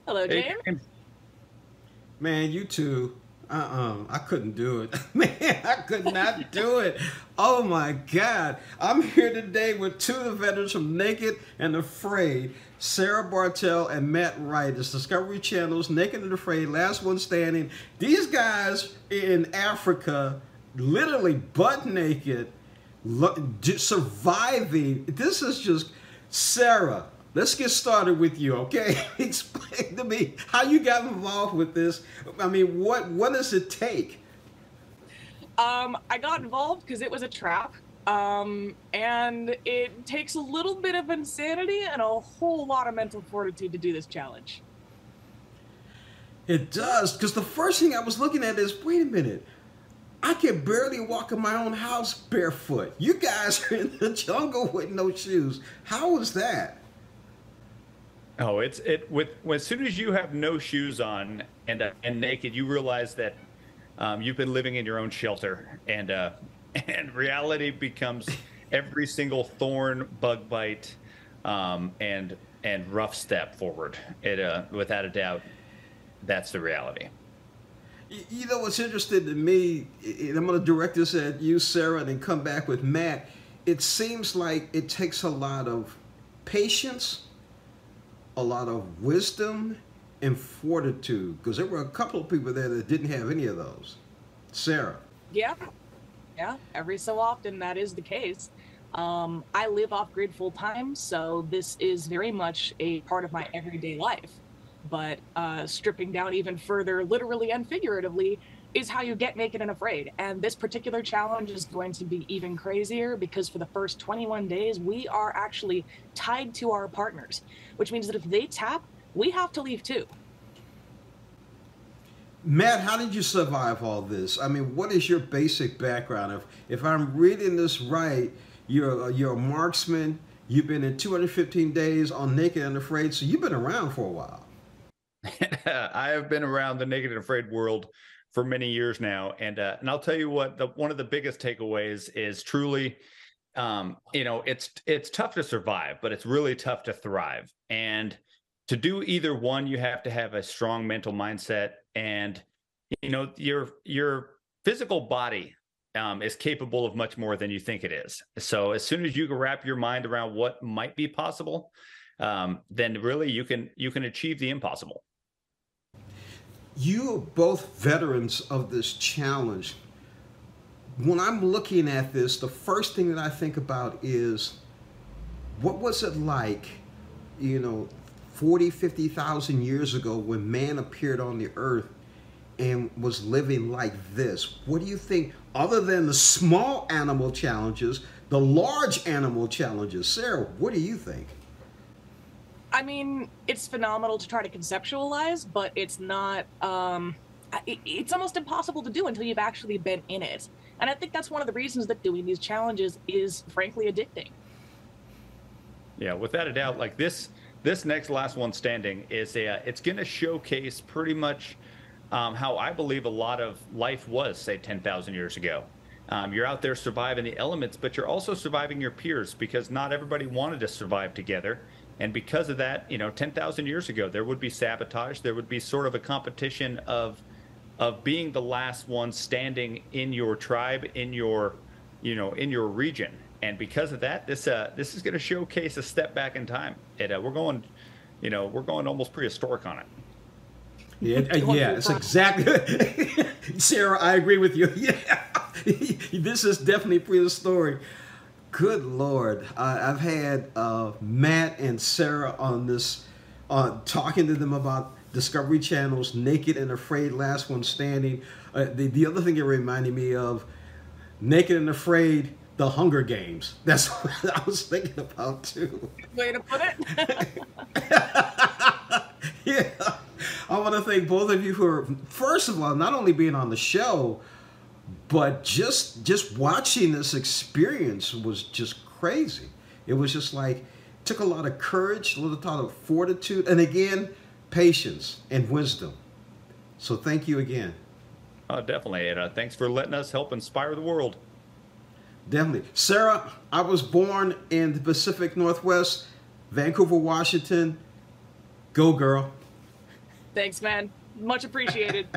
Hello, Hey, James. James. Man, you two, I couldn't do it. Man, I could not do it. Oh my God. I'm here today with two of the veterans from Naked and Afraid, Sarah Bartell and Matt Wright. It's Discovery Channel's Naked and Afraid, Last One Standing. These guys in Africa, literally butt naked, surviving. This is just Sarah. Let's get started with you, okay? Explain to me how you got involved with this. I mean, what does it take? I got involved because it was a trap. And it takes a little bit of insanity and a whole lot of mental fortitude to do this challenge. It does, because the first thing I was looking at is, wait a minute, I can barely walk in my own house barefoot. You guys are in the jungle with no shoes. How was that? Oh, it's it with as soon as you have no shoes on and naked, you realize that you've been living in your own shelter, and and reality becomes every single thorn, bug bite, and rough step forward. It without a doubt, that's the reality. You know what's interesting to me, and I'm going to direct this at you, Sarah, and then come back with Matt. It seems like it takes a lot of patience, a lot of wisdom, and fortitude, because there were a couple of people there that didn't have any of those. Sarah. Yeah, yeah, every so often that is the case. I live off grid full time, so this is very much a part of my everyday life. But stripping down even further, literally and figuratively, is how you get naked and afraid. And this particular challenge is going to be even crazier because for the first 21 days, we are actually tied to our partners, which means that if they tap, we have to leave too. Matt, how did you survive all this? I mean, what is your basic background? If I'm reading this right, you're a marksman. You've been in 215 days on Naked and Afraid, so you've been around for a while. I have been around the naked and afraid world for many years now, and I'll tell you what, one of the biggest takeaways is truly, it's tough to survive, but it's really tough to thrive. And to do either one, you have to have a strong mental mindset, and your physical body is capable of much more than you think it is. So as soon as you can wrap your mind around what might be possible, then really you can achieve the impossible. You are both veterans of this challenge. When I'm looking at this, the first thing that I think about is what was it like, you know, 40, 50,000 years ago when man appeared on the earth and was living like this? What do you think, other than the small animal challenges, the large animal challenges? Sarah, what do you think? I mean, it's phenomenal to try to conceptualize, but it's not, it's almost impossible to do until you've actually been in it. And I think that's one of the reasons that doing these challenges is frankly addicting. Yeah, without a doubt, like this next last one standing is it's going to showcase pretty much how I believe a lot of life was, say, 10,000 years ago. You're out there surviving the elements, but you're also surviving your peers because not everybody wanted to survive together. And because of that, 10,000 years ago, there would be sabotage. There would be sort of a competition of being the last one standing in your tribe, in your region. And because of that, this is going to showcase a step back in time. We're going almost prehistoric on it. Yeah, yeah, it's exactly. Sarah, I agree with you. Yeah, this is definitely prehistoric. Good Lord, I've had Matt and Sarah on this, talking to them about Discovery Channel's Naked and Afraid, Last One Standing. The other thing it reminded me of, Naked and Afraid, The Hunger Games. That's what I was thinking about too. Way to put it. Yeah. I want to thank both of you for, first of all, not only being on the show, but just watching this experience was just crazy. It was just like, took a lot of courage, a lot of fortitude, and again, patience and wisdom. So thank you again. Oh, definitely. And thanks for letting us help inspire the world. Definitely. Sarah, I was born in the Pacific Northwest, Vancouver, Washington. Go girl. Thanks, man. Much appreciated.